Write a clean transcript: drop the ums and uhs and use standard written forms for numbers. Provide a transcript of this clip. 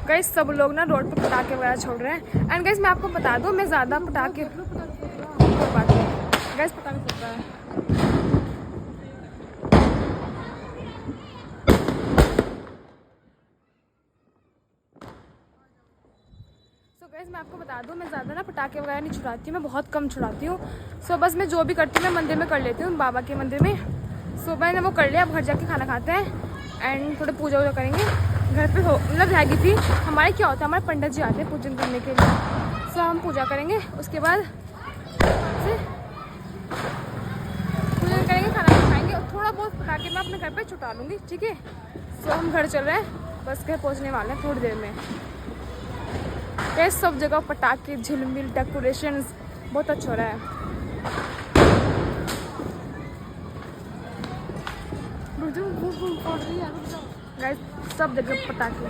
Guys सब लोग ना रोड पर पटाखे वगैरह छोड़ रहे हैं। एंड गाइस मैं आपको बता दूं, मैं ज़्यादा पटाखे गाइस पटाखे फूट रहा है। सो गाइस मैं आपको बता दूं, मैं ज़्यादा ना पटाखे वगैरह नहीं छुड़ाती हूँ, मैं बहुत कम छुड़ाती हूँ। सो बस मैं जो भी करती हूँ मैं मंदिर में कर लेती हूँ, बाबा के मंदिर में। सो मैंने वो कर लिया, अब घर जाके खाना खाते हैं एंड थोड़े पूजा वूजा करेंगे। घर पे हो मतलब रहेगी थी हमारे, क्या होता है हमारे पंडित जी आते हैं पूजन करने के लिए। सो हम पूजा करेंगे, उसके बाद फिर पूजन करेंगे, खाना खाएंगे और थोड़ा बहुत पटाखे मैं अपने घर पे छुटा लूँगी, ठीक है। सो हम घर चल रहे हैं, बस घर पहुँचने वाले हैं थोड़ी देर में। कैसे सब जगह पटाखे, झिलमिल, डेकोरेशंस बहुत अच्छा हो रहा है। गाइस सब जगह पटाखे।